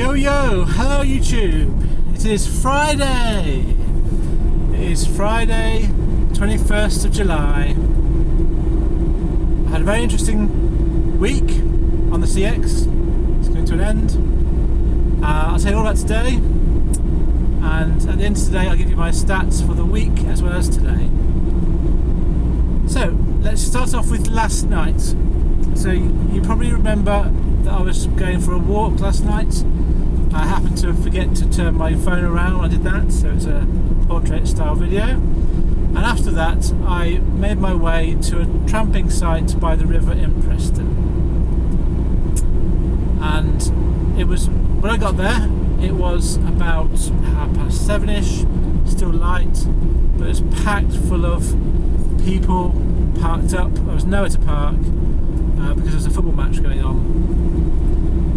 Yo yo, hello YouTube. It is Friday. It is Friday, 21st of July. I had a very interesting week on the CX. It's coming to an end. I'll tell you all about today, and at the end of today I'll give you my stats for the week as well as today. So let's start off with last night. So you probably remember that I was going for a walk last night. I happened to forget to turn my phone around when I did that, so it's a portrait style video. And after that I made my way to a tramping site by the river in Preston. And it was, when I got there, it was about 7:30ish, still light, but it was packed full of people parked up. There was nowhere to park because there's a football match going on.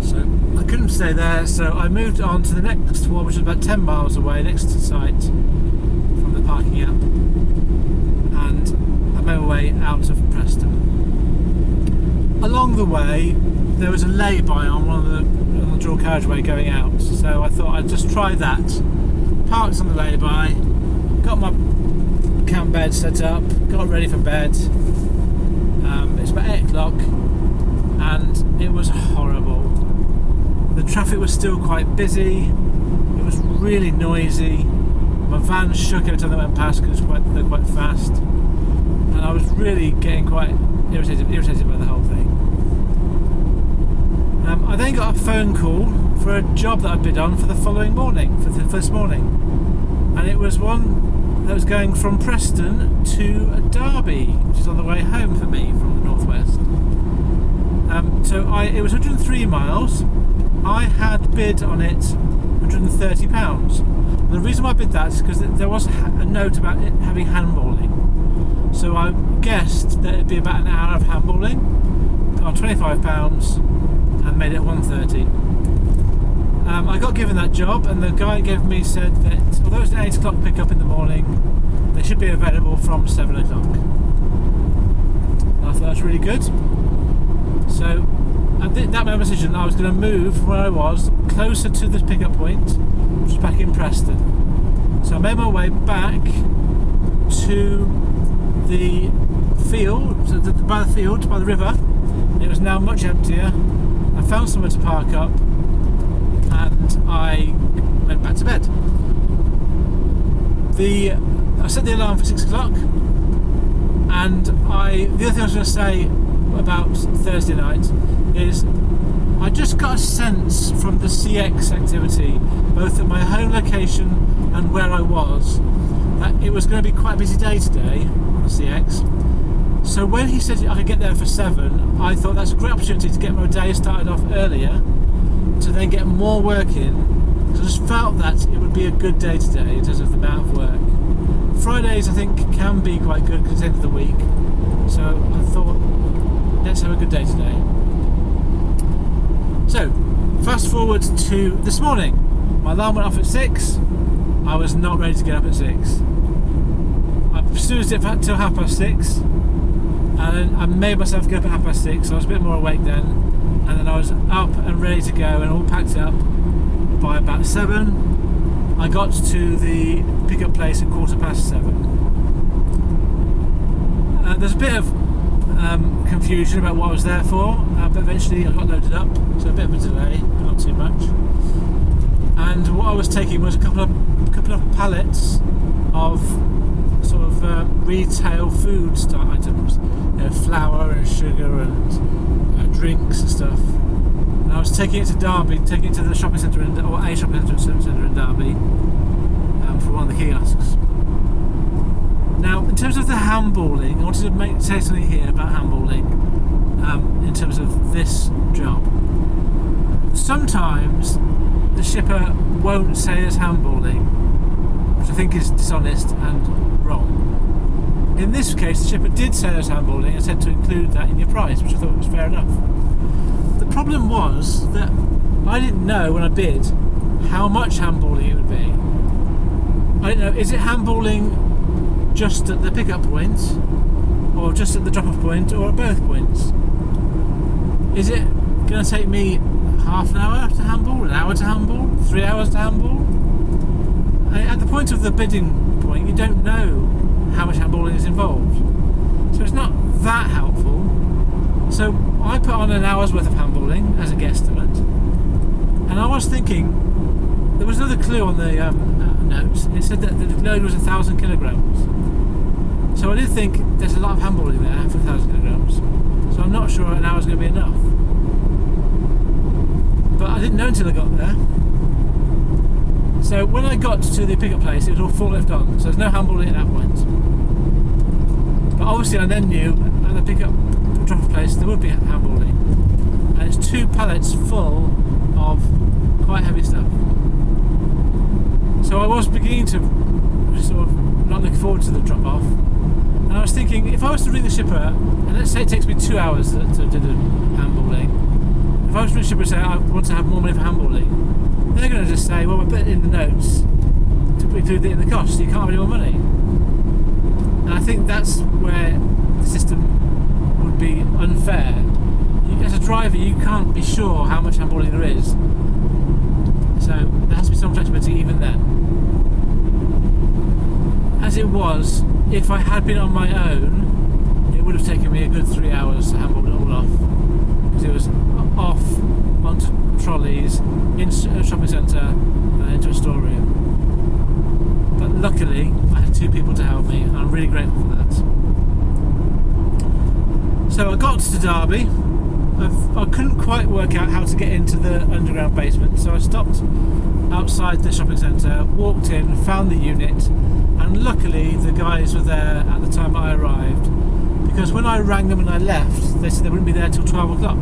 So I couldn't stay there, so I moved on to the next one, which was about 10 miles away, next to site from the parking app, and I made my way out of Preston. Along the way, there was a lay-by on on the dual carriageway going out, so I thought I'd just try that. Parked on the lay-by, got my camp bed set up, got ready for bed. It's about 8 o'clock and it was horrible. The traffic was still quite busy, it was really noisy, my van shook every time they went past because they're quite fast, and I was really getting quite irritated by the whole thing. I then got a phone call for a job that I bid on for the following morning, for this morning, and it was one that was going from Preston to Derby, which is on the way home for me from the northwest. It was 103 miles. I had bid on it £130. And the reason why I bid that is because there was a note about it having handballing. So I guessed that it'd be about an hour of handballing on £25 and made it 130. I got given that job, and the guy it gave me said that although it's an 8 o'clock pickup in the morning, they should be available from 7 o'clock. And I thought that's really good. So that made my decision. I was going to move from where I was closer to the pickup point, which was back in Preston. So I made my way back to the field, by the river. It was now much emptier. I found somewhere to park up, and I went back to bed. I set the alarm for 6 o'clock, and the other thing I was going to say about Thursday night is I just got a sense from the CX activity, both at my home location and where I was, that it was going to be quite a busy day today on the CX. So when he said I could get there for 7, I thought that's a great opportunity to get my day started off earlier, to then get more work in. So I just felt that it would be a good day today in terms of the amount of work. Fridays I think can be quite good because it's the end of the week, so I thought let's have a good day today. So fast forward to this morning. My alarm went off at 6. I was not ready to get up at 6. I snoozed it till 6:30, and then I made myself get up at 6:30, so I was a bit more awake then, and then I was up and ready to go and all packed up by about 7. I got to the pickup place at 7:15. There's a bit of confusion about what I was there for, but eventually I got loaded up, so a bit of a delay, but not too much. And what I was taking was a couple of pallets of sort of retail food style items, flour and sugar and drinks and stuff. And I was taking it to Derby, taking it to the shopping centre or a shopping centre in Derby for one of the kiosks. Now, in terms of the handballing, I wanted to say something here about handballing in terms of this job. Sometimes the shipper won't say there's handballing, which I think is dishonest and wrong. In this case, the shipper did say there's handballing and said to include that in your price, which I thought was fair enough. The problem was that I didn't know when I bid how much handballing it would be. I didn't know, is it handballing just at the pickup point, or just at the drop-off point, or at both points? Is it going to take me half an hour to handball, an hour to handball, 3 hours to handball. At the point of the bidding point, you don't know how much handballing is involved, so it's not that helpful. So I put on an hour's worth of handballing as a guesstimate, and I was thinking there was another clue on the notes. It said that the load was 1,000 kilograms. So I did think there's a lot of handballing there for 1,000 kilograms. So I'm not sure an hour's going to be enough. But I didn't know until I got there. So when I got to the pickup place, it was all full lift on. So there's no handballing at that point. But obviously I then knew at the pickup drop-off place there would be handballing. And it's 2 pallets full of quite heavy stuff. So I was beginning to sort of not look forward to the drop-off. And I was thinking, if I was to ring the shipper, and let's say it takes me 2 hours to do the handballing, if I was to ring the shipper and say I want to have more money for handballing, they're going to just say, well, I put it in the notes to include it in the cost, so you can't have any more money. And I think that's where the system would be unfair. As a driver, you can't be sure how much handballing there is, so there has to be some flexibility even then. As it was, if I had been on my own, it would have taken me a good 3 hours to handball it all off, because it was off onto trolleys, in a shopping centre, and into a storeroom. But luckily, I had 2 people to help me, and I'm really grateful for that. So I got to Derby. I couldn't quite work out how to get into the underground basement, so I stopped outside the shopping centre, walked in, found the unit, and luckily the guys were there at the time I arrived, because when I rang them and I left, they said they wouldn't be there till 12 o'clock.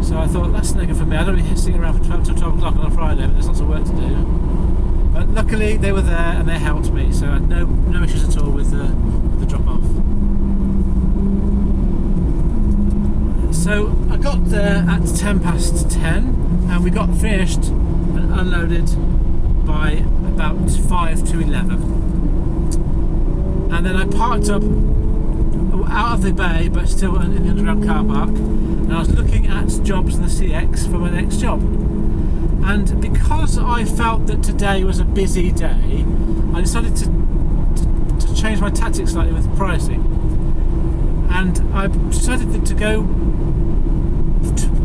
So I thought, that's no good for me. I don't be sitting around for till 12 o'clock on a Friday, but there's lots of work to do. But luckily they were there and they helped me, so I had no issues at all with the drop-off. So I got there at 10 past 10, and we got finished and unloaded by about 5 to 11. And then I parked up out of the bay, but still in the underground car park, and I was looking at jobs in the CX for my next job. And because I felt that today was a busy day, I decided to change my tactics slightly with pricing. And I decided to go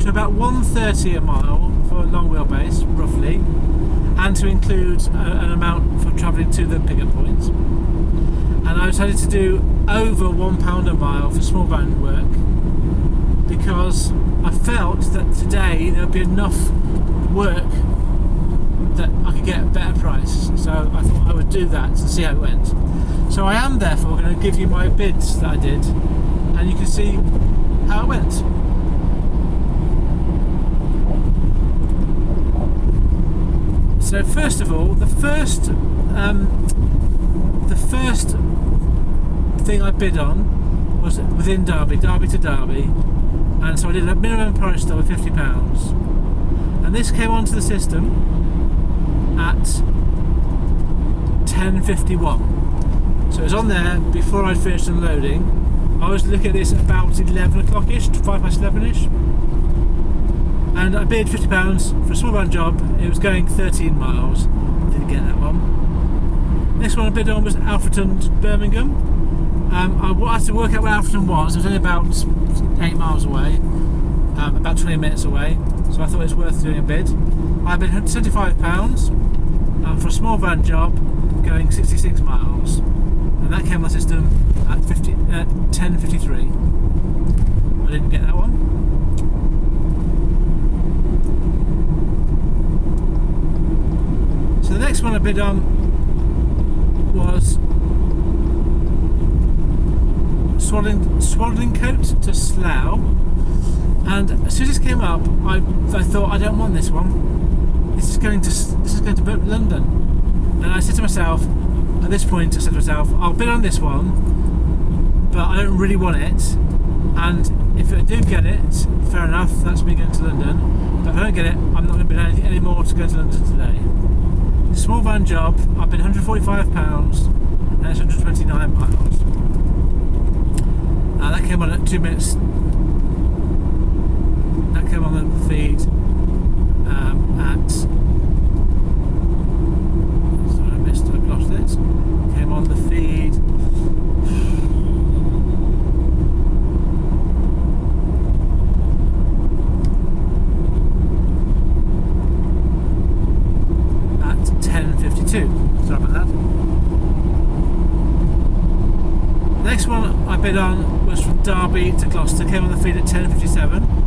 to about 130 a mile for a long wheelbase, roughly, and to include an amount for travelling to the pickup points. And I decided to do over £1 a mile for small van work, because I felt that today there would be enough work that I could get a better price. So I thought I would do that and see how it went. So I am therefore going to give you my bids that I did, and you can see how it went. So first of all, the first thing I bid on was within Derby to Derby, and so I did a minimum price stop of £50, and this came onto the system at 10:51. So it was on there before I'd finished unloading. I was looking at this at about 11 o'clock-ish, 5 past 11-ish. And I bid £50 for a small van job. It was going 13 miles. Didn't get that one. Next one I bid on was Alfreton to Birmingham. I had to work out where Alfreton was. It was only about 8 miles away, about 20 minutes away. So I thought it was worth doing a bid. I bid £75 for a small van job going 66 miles. And that came on the system at 10:53. I didn't get that one. So the next one I bid on was Swaddling Coat to Slough, and as soon as it came up, I thought, I don't want this one. This is going to London, and I said to myself, at this point, I'll bid on this one, but I don't really want it. And if I do get it, fair enough, that's me going to London. But if I don't get it, I'm not going to bid any more to go to London today. Small van job, I bid £145 and it's 129 miles. That came on at 2 minutes. That came on the feed that. The next one I bid on was from Derby to Gloucester, came on the feed at 10.57.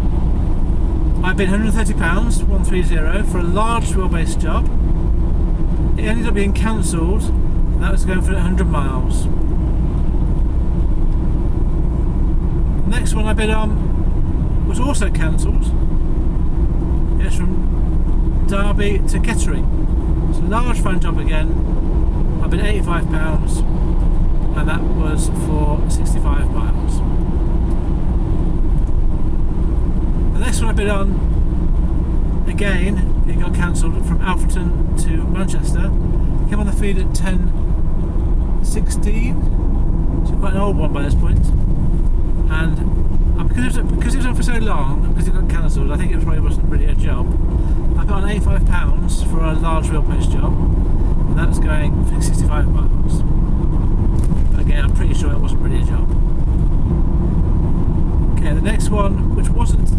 I bid £130, 130, for a large wheelbase job. It ended up being cancelled, and that was going for 100 miles. The next one I bid on was also cancelled. It's from Derby to Kettering. It's a large van job again. I bid £85, and that was for 65 miles. The next one I bid on, again, it got cancelled, from Alfreton to Manchester. Came on the feed at 10.16, so quite an old one by this point. And because it was on for so long, because it got cancelled, I think it probably wasn't really a job. I got on £85 for a large wheelbase job, and that was going for 65 miles. But again, I'm pretty sure it wasn't really a job. Okay, the next one, which wasn't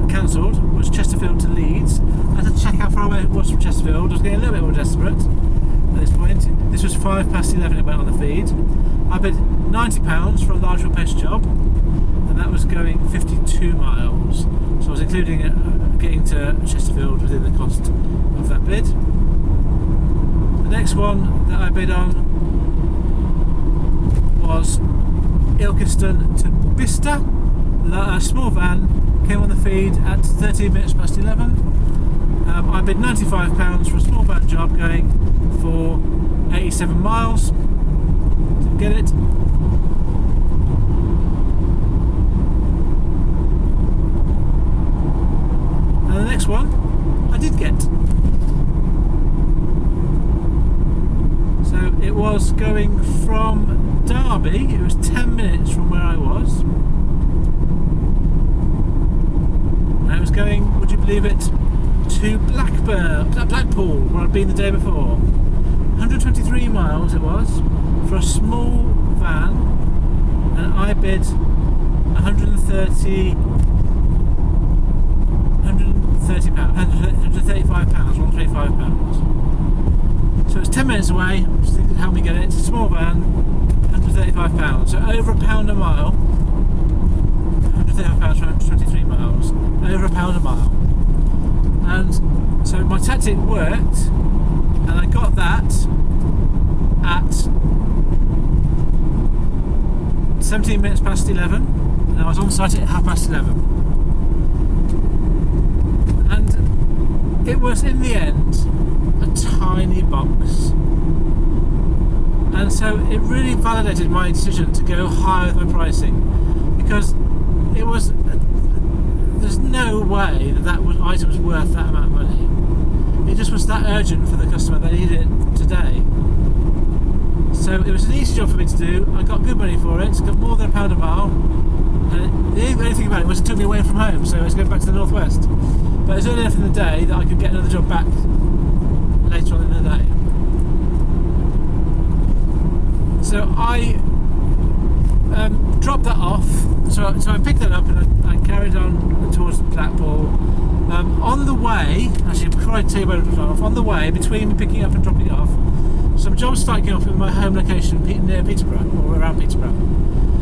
cancelled, was Chesterfield to Leeds. I had to check how far away it was from Chesterfield. I was getting a little bit more desperate at this point. This was 11:05 it went on the feed. I bid £90 for a large wheelbase job, and that was going 52 miles. So I was including getting to Chesterfield within the cost of that bid. The next one that I bid on was Ilkeston to Bicester, a small van, came on the feed at 11:13. I bid £95 for a small van job going for 87 miles. Didn't get it. And the next one I did get. So it was going from Derby, it was 10 minutes from where I was. And it was going, would you believe it, to Blackpool, where I'd been the day before. 123 miles it was, for a small van, and I bid 135 pounds. So it's 10 minutes away, which I think would help me get it. It's a small van, 135 pounds. So over £1 a mile. 135 pounds for 123 miles. Over £1 a mile. And so my tactic worked, and I got that at 11:17, and I was on site at 11:30. And it was, in the end, a tiny box. And so it really validated my decision to go higher with my pricing, because it was, there's no way that item was worth that amount of money. It just was that urgent for the customer, they needed it today. So it was an easy job for me to do. I got good money for it, got more than £1 a mile. And the only thing about it was it took me away from home, so I was going back to the northwest. But it was early enough in the day that I could get another job back later on in the day. So I dropped that off. So I picked that up and I carried on towards Blackpool. On the way, actually before I tell you where I dropped off, on the way between picking up and dropping off, some jobs started getting off in my home location near Peterborough, or around Peterborough.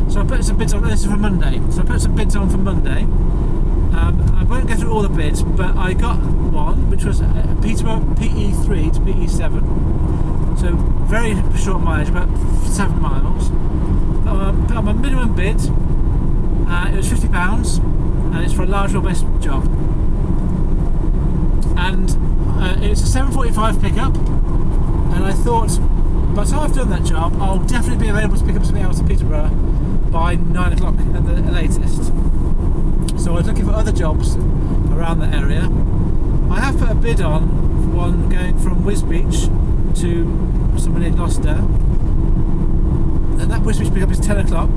So I put some bids on. This is for Monday. So I put some bids on for Monday. I won't go through all the bids, but I got one which was Peterborough PE3 to PE7. So very short mileage, about 7 miles. Put on my minimum bid. It was £50, and it's for a large wheelbase job. And it's a 7:45 pickup. And I thought, by the time I've done that job, I'll definitely be available to pick up something else in Peterborough by 9 o'clock at the latest. So I was looking for other jobs around the area. I have put a bid on for one going from Wisbech to somebody in Gloucester. And that Wisbech pickup is 10 o'clock.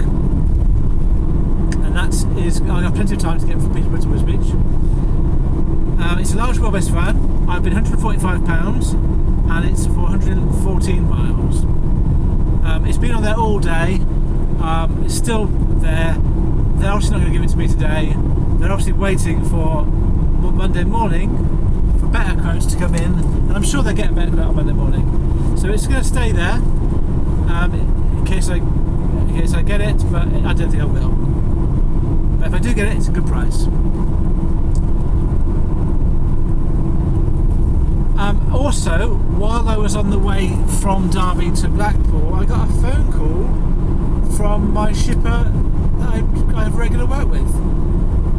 And that is, I have plenty of time to get from Peterborough to Wisbech. It's a large wheelbase van. I've bid £145. And it's for 114 miles. It's been on there all day. It's still there. They're obviously not going to give it to me today. They're obviously waiting for Monday morning for better quotes to come in, and I'm sure they'll get a better quote on Monday morning. So it's going to stay there in case I get it, but I don't think I will. But if I do get it, it's a good price. Also, while I was on the way from Derby to Blackpool, I got a phone call from my shipper that I have regular work with,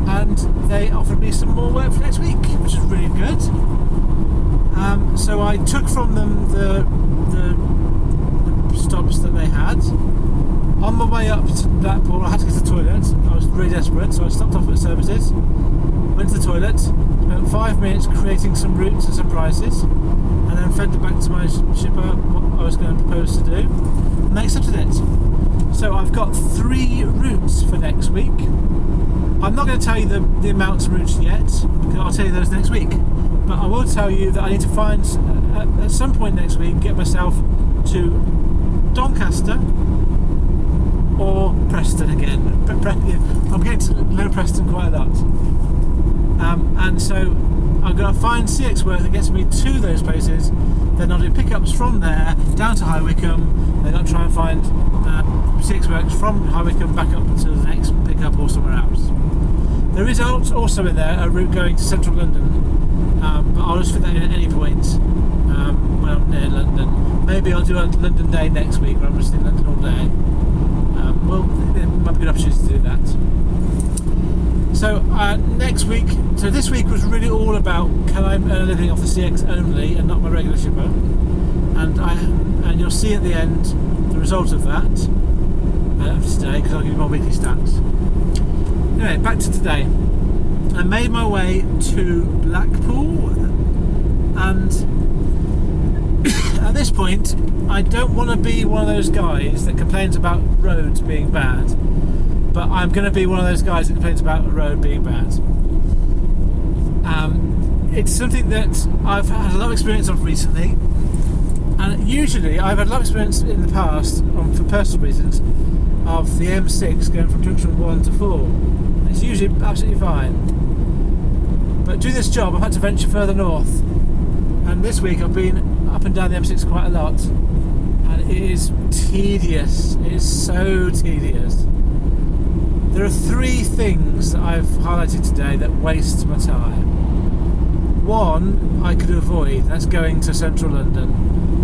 and they offered me some more work for next week, which is really good. So I took from them the stops that they had. On my way up to Blackpool, I had to go to the toilet. I was really desperate, so I stopped off at services, went to the toilet, spent 5 minutes creating some routes and some prices, and then fed it back to my shipper what I was going to propose to do, and they accepted it. So I've got 3 routes for next week. I'm not going to tell you the amounts of routes yet, because I'll tell you those next week. But I will tell you that I need to find, at some point next week, get myself to Doncaster or Preston again. I'm getting to know Preston quite a lot. And so I'm going to find CX work that gets me to those places. Then I'll do pickups from there down to High Wycombe. Then I'll try and find CX works from High Wycombe back up to the next pickup or somewhere else. There is also in there a route going to central London, but I'll just fit that in at any point when I'm near London. Maybe I'll do a London day next week where I'm just in London all day. Well, it might be a good opportunity to do that. So next week, so this week was really all about can I earn a living off the CX only and not my regular shipper, and you'll see at the end the result of that today, because I'll give you my weekly stats. Anyway, back to today. I made my way to Blackpool, and at this point I don't want to be one of those guys that complains about roads being bad, but I'm going to be one of those guys that complains about a road being bad. It's something that I've had a lot of experience of recently, and usually I've had a lot of experience in the past for personal reasons of the M6 going from junction 1 to 4. It's usually absolutely fine, but doing this job I've had to venture further north, and this week I've been up and down the M6 quite a lot, and it is tedious. It is so tedious. There are 3 things that I've highlighted today that waste my time. One I could avoid, that's going to central London,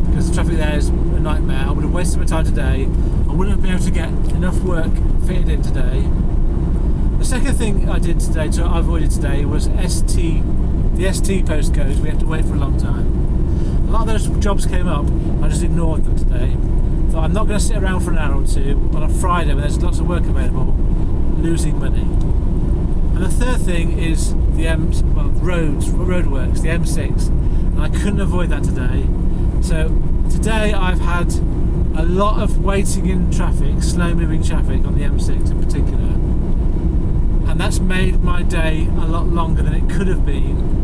because the traffic there is a nightmare. I would have wasted my time today. I wouldn't have been able to get enough work fitted in today. The second thing I did today, I avoided today, was the ST postcodes. We have to wait for a long time. A lot of those jobs came up, I just ignored them today. So I'm not going to sit around for an hour or two on a Friday when there's lots of work available, losing money. And the third thing is the roadworks, the M6, and I couldn't avoid that today. So today I've had a lot of waiting in traffic, slow moving traffic on the M6 in particular, and that's made my day a lot longer than it could have been.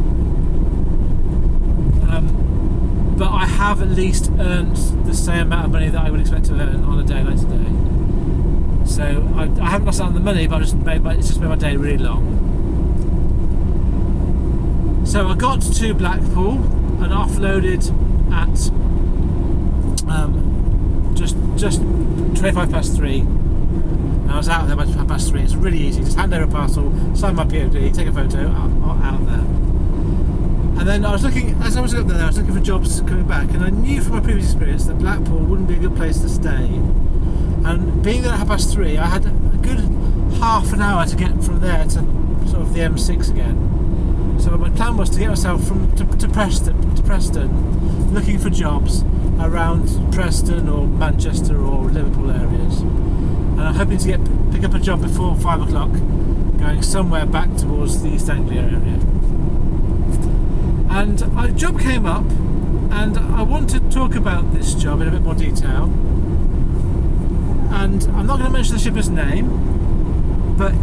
But I have at least earned the same amount of money that I would expect to earn on a day like today. So I haven't lost out on the money, but it's just made my day really long. So I got to Blackpool and offloaded at just 3:25. And I was out there by 3:30. It's really easy. Just hand over a parcel, sign my POD, take a photo, out there. And then I was looking, as I was up there, I was looking for jobs coming back, and I knew from my previous experience that Blackpool wouldn't be a good place to stay. And being there at 3:30, I had a good half an hour to get from there to sort of the M6 again. So my plan was to get myself to Preston, looking for jobs around Preston or Manchester or Liverpool areas. And I'm hoping to pick up a job before 5 o'clock, going somewhere back towards the East Anglia area. And a job came up, and I want to talk about this job in a bit more detail. And I'm not going to mention the shipper's name, but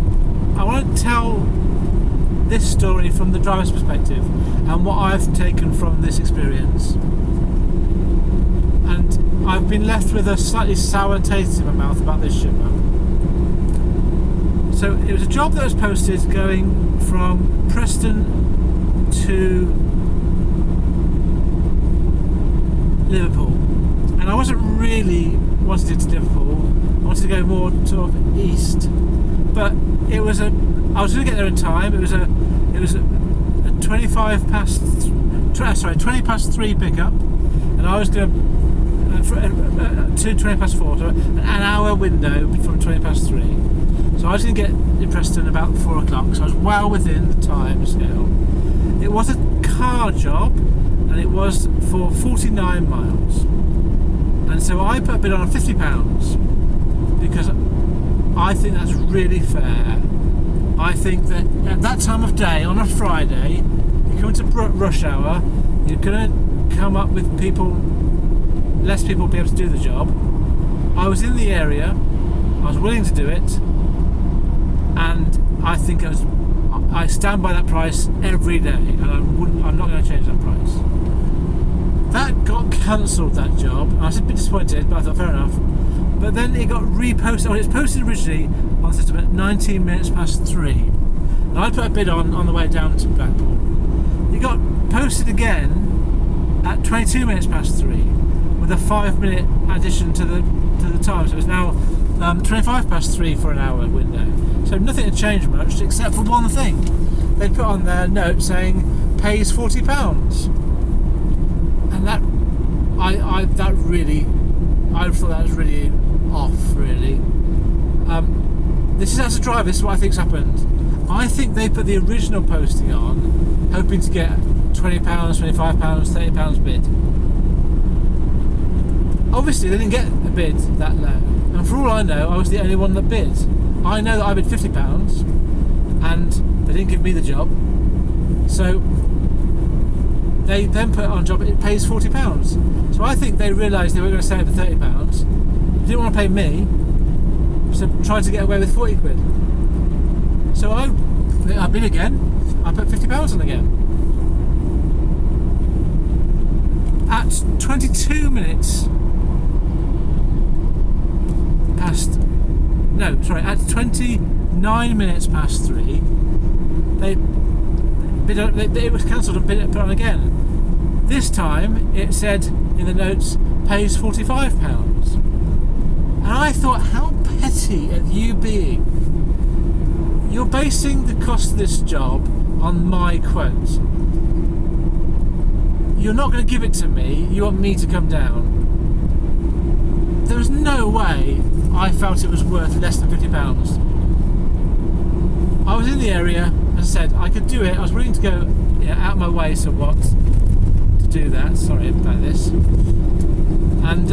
I want to tell this story from the driver's perspective and what I've taken from this experience. And I've been left with a slightly sour taste in my mouth about this shipper. So it was a job that was posted going from Preston to wasn't really wanting to Liverpool. I wanted to go more sort of east, but I was going to get there in time. It was a 20 past 3 pickup, and I was going to 20 past 4, so an hour window from 20 past 3. So I was going to get in Preston about 4 o'clock, so I was well within the time scale. It was a car job, and it was for 49 miles. And so I put a bid on £50 because I think that's really fair. I think that at that time of day, on a Friday, you come into rush hour, you're going to come up with less people will be able to do the job. I was in the area, I was willing to do it, and I think I stand by that price every day, and I'm not going to change that price. That got cancelled, that job. I was a bit disappointed, but I thought fair enough. But then it got reposted. Well, it was posted originally on the system at 19 minutes past 3. And I put a bid on the way down to Blackpool. It got posted again at 22 minutes past 3 with a 5-minute addition to the time. So it was now 25 past 3 for an hour window. So nothing had changed much except for one thing. They put on their note saying pays £40. And I thought that was really off, really. This is as a driver, this is what I think's happened. I think they put the original posting on hoping to get £20, £25, £30 bid. Obviously they didn't get a bid that low, and for all I know I was the only one that bid. I know that I bid £50 and they didn't give me the job, so they then put on a job, it pays £40. So I think they realised they were going to sell it for £30, didn't want to pay me, so tried to get away with 40 quid. So I bid again, I put £50 on again. At 22 minutes past, no, sorry, at 29 minutes past 3, it was cancelled and put on again. This time it said in the notes pays £45, and I thought, how petty of you being. You're basing the cost of this job on my quote. You're not going to give it to me, you want me to come down. There was no way I felt it was worth less than £50. I was in the area, as I said, I could do it. I was willing to go out of my way somewhat to do that. Sorry about this. And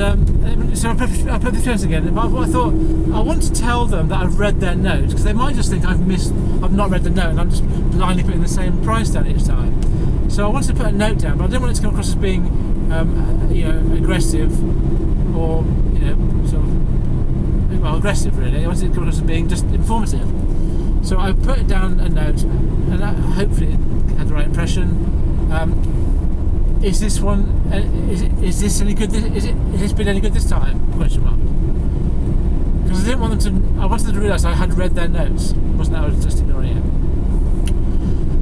so I put £50 again. But I thought, I want to tell them that I've read their notes, because they might just think I've not read the note and I'm just blindly putting the same price down each time. So I wanted to put a note down, but I didn't want it to come across as being aggressive or sort of aggressive, really. I wanted it to come across as being just informative. So I put down a note, and hopefully it had the right impression. Is this one? Is this any good? Has this been any good this time? Question mark. Because I didn't want them to. I wanted them to realise I had read their notes. Wasn't that I was just ignoring it?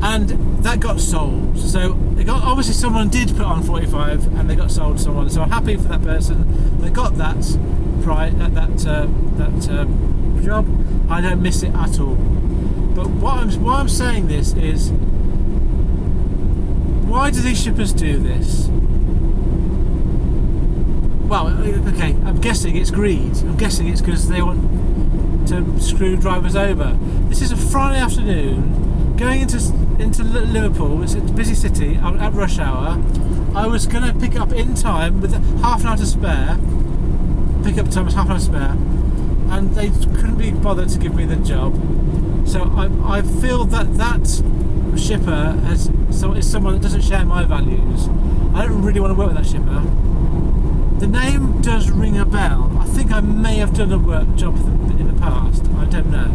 And that got sold. So obviously someone did put on 45, and they got sold to someone. So I'm happy for that person that got that job. I don't miss it at all. But why I'm saying this is, why do these shippers do this? Well, okay, I'm guessing it's greed. I'm guessing it's because they want to screw drivers over. This is a Friday afternoon, going into Liverpool. It's a busy city at rush hour. I was going to pick up in time with half an hour to spare. Pick-up time was half an hour to spare, and they couldn't be bothered to give me the job. So I feel that shipper is someone that doesn't share my values. I don't really want to work with that shipper. The name does ring a bell. I think I may have done a work job in the past. I don't know,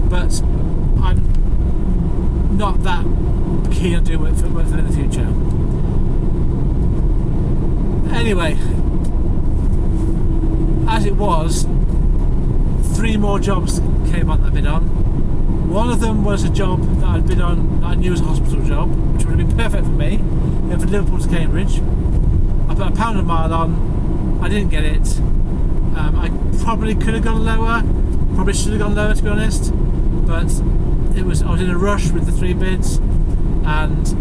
but I'm not that keen on doing work for them in the future. Anyway, as it was, 3 more jobs came on that I bid on. One of them was a job that I'd bid on that I knew was a hospital job, which would have been perfect for me, and for Liverpool to Cambridge. I put £1 a mile on. I didn't get it. I probably could have gone lower. Probably should have gone lower, to be honest. But I was in a rush with the 3 bids, and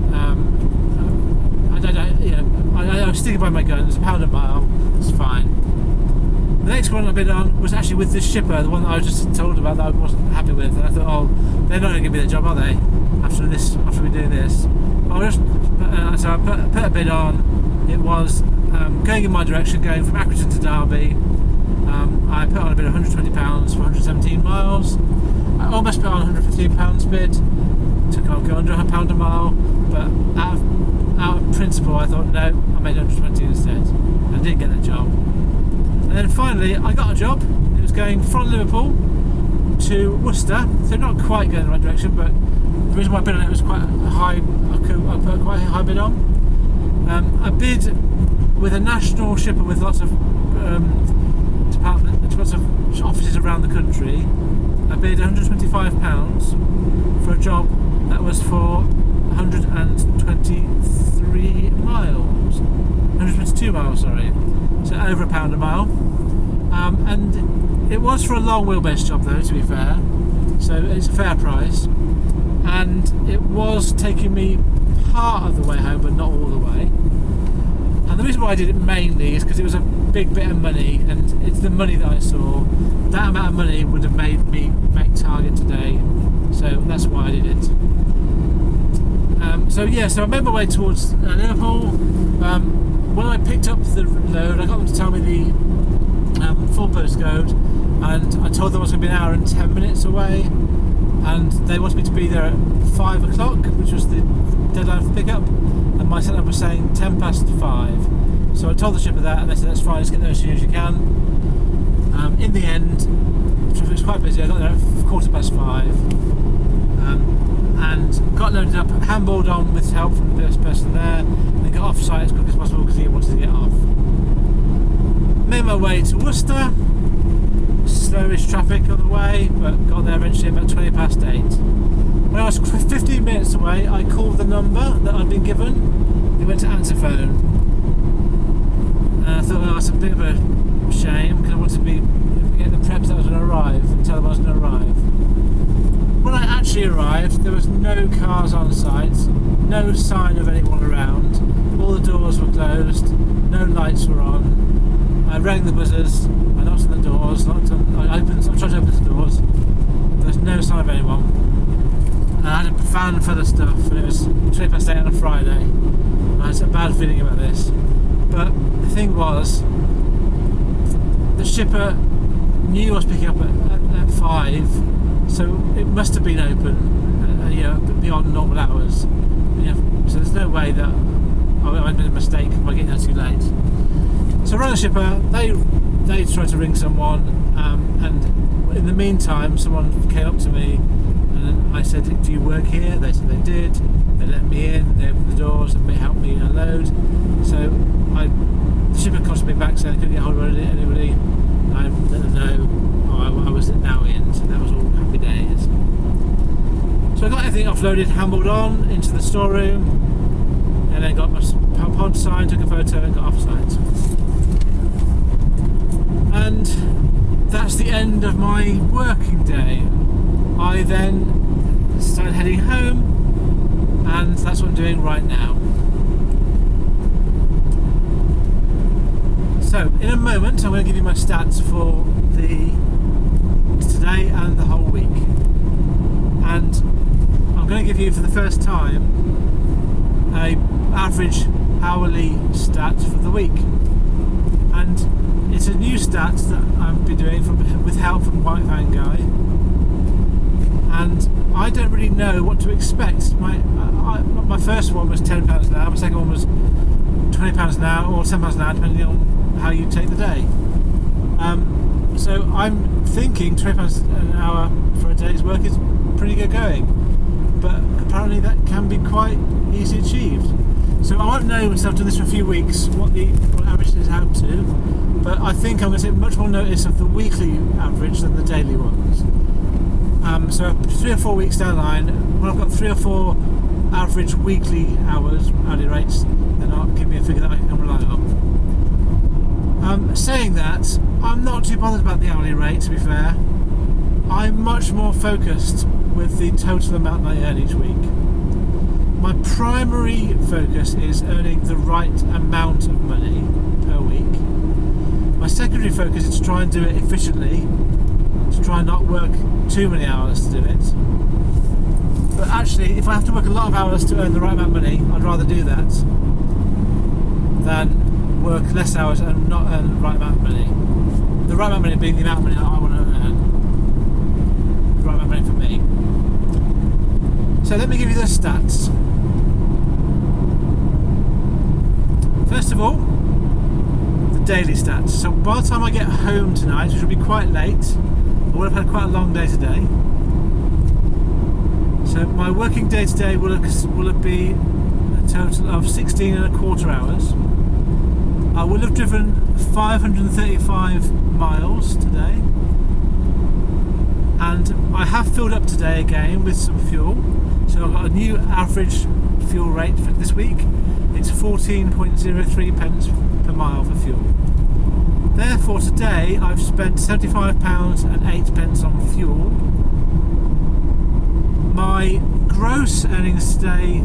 I was sticking by my guns. £1 a mile, it's fine. The next one I bid on was actually with this shipper, the one that I was just told about that I wasn't happy with, and I thought, oh, they're not going to give me the job, are they? After we're doing this, so I put a bid on. It was going in my direction, going from Accrington to Derby. I put on a bid of £120 for 117 miles. I almost put on £115 bid to go under £1 a mile, but out of principle I thought no, I made 120 instead. I didn't get that job. And then finally I got a job. It was going from Liverpool to Worcester, so not quite going in the right direction, but the reason why I bid on it was quite high. I put quite a high bid on. I bid with a national shipper with lots of lots of offices around the country. I bid £125 for a job that was for 123 miles, 122 miles, sorry, so over £1 a mile. And it was for a long wheelbase job though, to be fair, so it's a fair price, and it was taking me part of the way home but not all the way. And the reason why I did it mainly is because it was a big bit of money, and it's the money that I saw. That amount of money would have made me make target today, so that's why I did it. So I made my way towards Liverpool. When I picked up the load, I got them to tell me the full postcode, and I told them I was going to be an hour and 10 minutes away, and they wanted me to be there at 5 o'clock, which was the deadline for pickup, and my setup was saying 10 past 5. So I told the shipper that, and they said that's fine, just get there as soon as you can. In the end, the traffic was quite busy. I got there at 5:15, and got loaded up, handballed on with help from the first person there, and got off site as quick as possible because he wanted to get off. Made my way to Worcester, slowish traffic on the way, but got there eventually about 20 past 8. When I was 15 minutes away, I called the number that I'd been given. It went to answer phone. And I thought, oh, it's a bit of a shame because I wanted to be getting the preps that I was going to arrive and tell them I was going to arrive. When I actually arrived, there was no cars on site, no sign of anyone around. All the doors were closed, no lights were on. I rang the buzzers, I knocked on the doors, I tried to open the doors. There was no sign of anyone. And I had a van full of stuff, and it was 20 past 8 on a Friday. And I had a bad feeling about this. But the thing was, the shipper knew I was picking up at 5, so it must have been open, beyond normal hours. So there's no way that I made a mistake by getting there too late. So I rang the shipper. They tried to ring someone, and in the meantime, someone came up to me, and I said, "Do you work here?" They said they did. They let me in. They opened the doors and they helped me unload. So the shipper contacted me back saying I couldn't get hold of anybody. And I let them know I was now in. So that was all happy days. So I got everything offloaded, handballed on into the storeroom, and then got my pod signed, took a photo, and got off site. And that's the end of my working day. I then started heading home, and that's what I'm doing right now. So in a moment I'm going to give you my stats for today and the whole week, and I'm going to give you for the first time a average hourly stat for the week, and it's a new stat that I've been doing with help from White Van Guy, and I don't really know what to expect. My first one was £10 an hour, my second one was £20 an hour or £10 an hour, depending on how you take the day. So I'm thinking £20 an hour for a day's work is pretty good going, but apparently that can be quite easily achieved. So I won't know until I've done this for a few weeks what average is out to, but I think I'm going to take much more notice of the weekly average than the daily ones. So 3 or 4 weeks down the line, when I've got 3 or 4 average weekly hourly rates, then I'll give me a figure that I can rely on. Saying that, I'm not too bothered about the hourly rate, to be fair. I'm much more focused with the total amount I earn each week. My primary focus is earning the right amount of money per week. My secondary focus is to try and do it efficiently, to try and not work too many hours to do it. But actually, if I have to work a lot of hours to earn the right amount of money, I'd rather do that than work less hours and not earn the right amount of money. The right amount of money being the amount of money that I want to earn. The right amount of money for me. So let me give you the stats. First of all, the daily stats. So by the time I get home tonight, which will be quite late, I would have had quite a long day today. So my working day today will be a total of 16 and a quarter hours. I will have driven 535 miles today, and I have filled up today again with some fuel. So I've got a new average fuel rate for this week. It's 14.03 pence per mile for fuel. Therefore today I've spent £75.08 on fuel. My gross earnings today,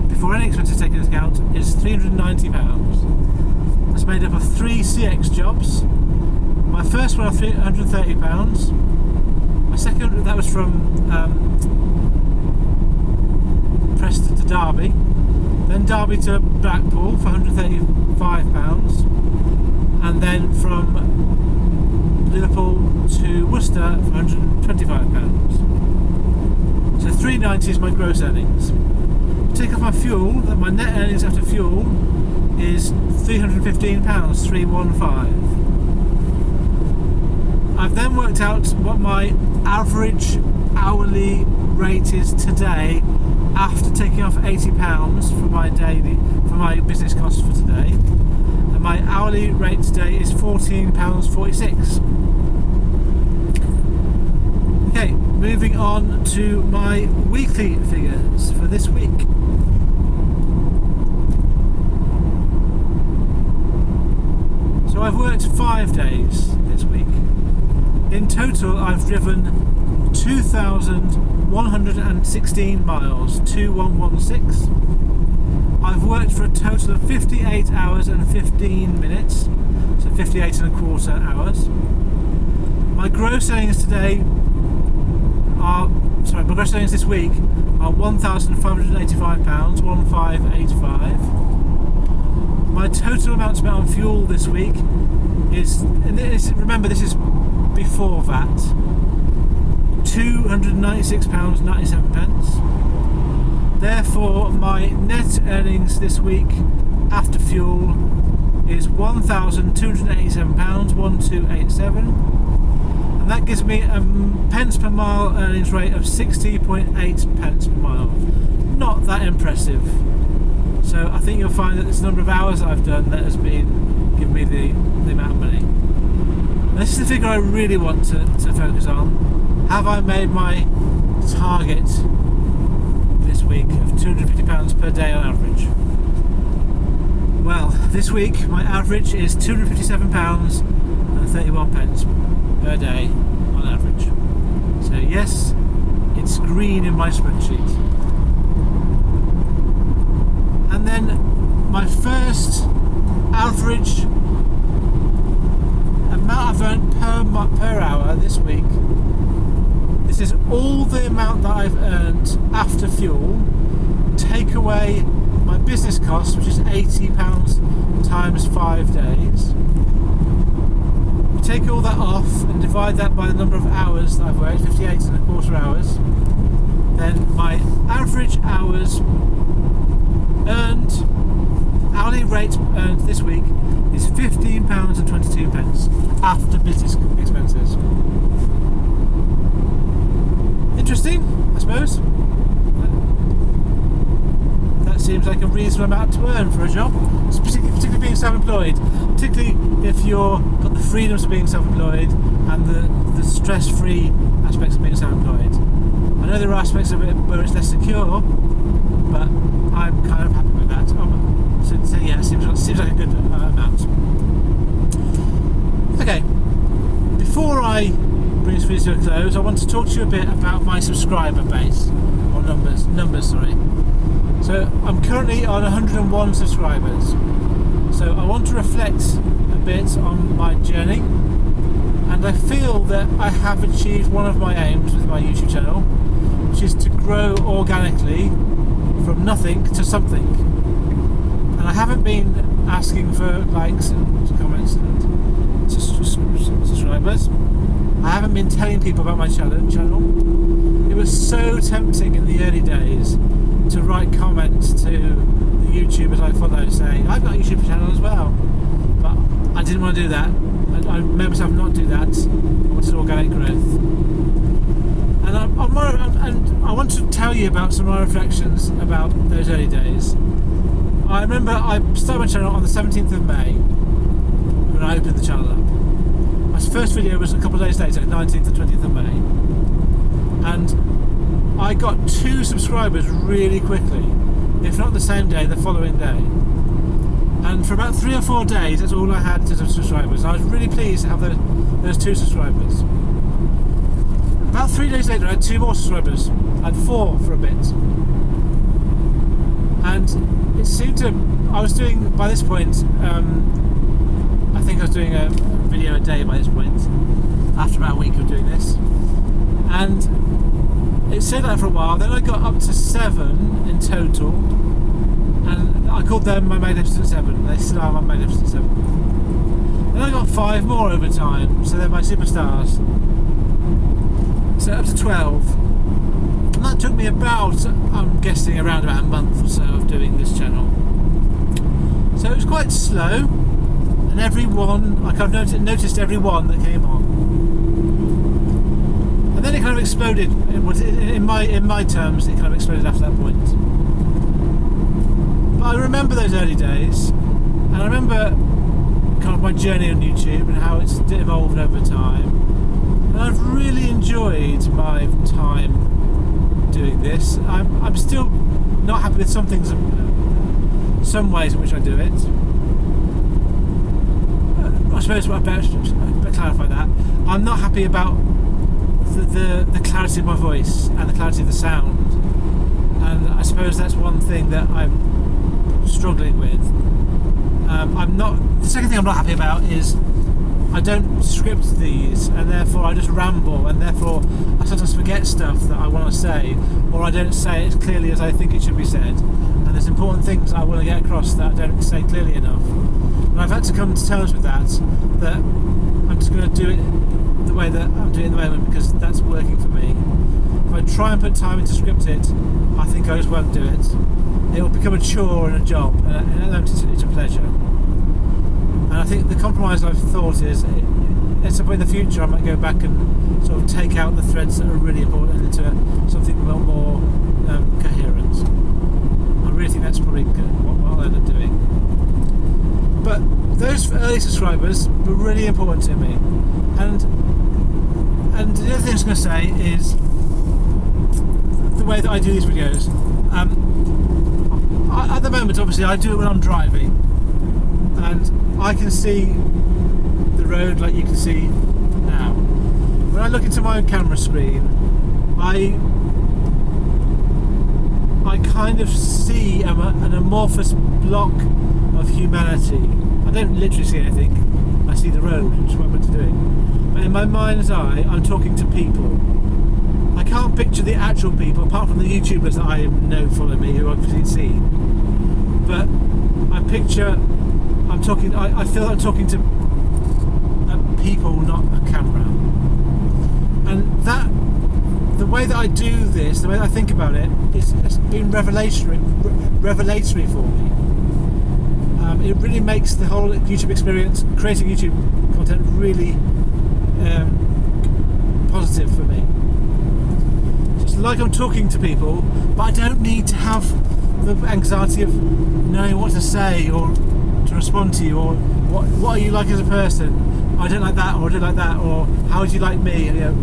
before any expenses taken into account, is £390. That's made up of 3 CX jobs. My first one of £330. My second, that was from Preston to Derby. Then Derby to Blackpool for £135. And then from Liverpool to Worcester for £125. So £390 is my gross earnings. Take off my fuel, then my net earnings after fuel is £315, £315. I've then worked out what my average hourly rate is today after taking off £80 for my business costs for today. And my hourly rate today is £14.46. Okay, moving on to my weekly figures for this week. So I've worked 5 days this week. In total, I've driven 2,116 miles, 2116. I've worked for a total of 58 hours and 15 minutes, so 58 and a quarter hours. My gross earnings today my gross earnings this week are £1,585, 1585. My total amount spent on fuel this week is, remember this is before VAT, £296.97. Therefore, my net earnings this week after fuel is £1,287, 1287. And that gives me a pence per mile earnings rate of 60.8 pence per mile. Not that impressive. So I think you'll find that this number of hours I've done that has been giving me the amount of money. And this is the figure I really want to focus on. Have I made my target this week of £250 per day on average? Well, this week my average is £257.31 per day on average. So yes, it's green in my spreadsheet. And then my first average amount I've earned per hour this week. This is all the amount that I've earned after fuel. Take away my business cost, which is £80 times 5 days. You take all that off and divide that by the number of hours that I've worked, 58 and a quarter hours. Then my average hours earned, hourly rate earned this week is £15.22 after business expenses. Interesting, I suppose. That seems like a reasonable amount to earn for a job, particularly being self-employed. Particularly if you've got the freedoms of being self-employed and the stress-free aspects of being self-employed. I know there are aspects of it where it's less secure, but I'm kind of happy with that. So yeah, seems like a good amount. Okay, before I bring this video to a close, I want to talk to you a bit about my subscriber base, or numbers, sorry. So I'm currently on 101 subscribers. So I want to reflect a bit on my journey, and I feel that I have achieved one of my aims with my YouTube channel, which is to grow organically from nothing to something. And I haven't been asking for likes and comments and subscribers. I haven't been telling people about my channel. It was so tempting in the early days to write comments to the YouTubers I follow saying, I've got a YouTube channel as well. But I didn't want to do that. I made myself not do that. I wanted organic growth. And I want to tell you about some of my reflections about those early days. I remember I started my channel on the 17th of May when I opened the channel up. My first video was a couple of days later, 19th and 20th of May. And I got 2 subscribers really quickly, if not the same day, the following day. And for about 3 or 4 days, that's all I had in terms of subscribers. I was really pleased to have those 2 subscribers. About 3 days later, I had 2 more subscribers. I had 4 for a bit. And it seemed to, I was doing, by this point, I think I was doing a video a day by this point, after about a week of doing this. And it stayed like for a while, then I got up to 7 in total, and I called them my Magnificent 7, they still are my Magnificent 7. Then I got 5 more over time, so they're my superstars. So up to 12. And that took me about, I'm guessing, around about a month or so of doing this channel. So it was quite slow, and every one, like I've noticed every one that came on. And then it kind of exploded. In my terms, it kind of exploded after that point. But I remember those early days, and I remember kind of my journey on YouTube and how it's evolved over time. And I've really enjoyed my time doing this. I'm still not happy with some things, some ways in which I do it. I suppose I better clarify that. I'm not happy about the clarity of my voice and the clarity of the sound, and I suppose that's one thing that I'm struggling with. The second thing I'm not happy about is I don't script these, and therefore I just ramble, and therefore I sometimes forget stuff that I want to say, or I don't say it as clearly as I think it should be said. And there's important things I want to get across that I don't say clearly enough. And I've had to come to terms with that I'm just going to do it the way that I'm doing it at the moment, because that's working for me. If I try and put time into script it, I think I just won't do it. It will become a chore and a job, and at the moment it's a pleasure. And I think the compromise I've thought is, at some point in the future I might go back and sort of take out the threads that are really important into something more coherent. I really think that's probably what I'll end up doing. But those early subscribers were really important to me. And the other thing I was going to say is the way that I do these videos. At the moment, obviously, I do it when I'm driving, and I can see the road like you can see now. When I look into my camera screen, I kind of see an amorphous block of humanity. I don't literally see anything, I see the road, which is what I'm meant to do. But in my mind's eye, I'm talking to people. I can't picture the actual people, apart from the YouTubers that I know follow me, who I've seen. But I feel like I'm talking to people, not a camera. And the way that I do this, the way that I think about it, it's been revelatory for me. It really makes the whole YouTube experience, creating YouTube content, really positive for me. So it's like I'm talking to people, but I don't need to have the anxiety of knowing what to say or to respond to you, or what are you like as a person. I don't like that, or I don't like that, or how would you like me? You know,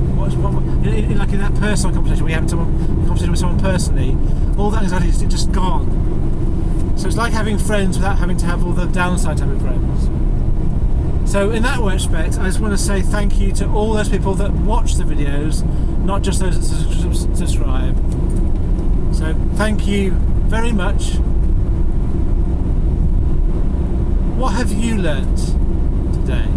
like in that personal conversation, we have conversation with someone personally, all that anxiety is just gone. So it's like having friends without having to have all the downside to having friends. So in that respect, I just want to say thank you to all those people that watch the videos, not just those that subscribe. So thank you very much. What have you learnt today?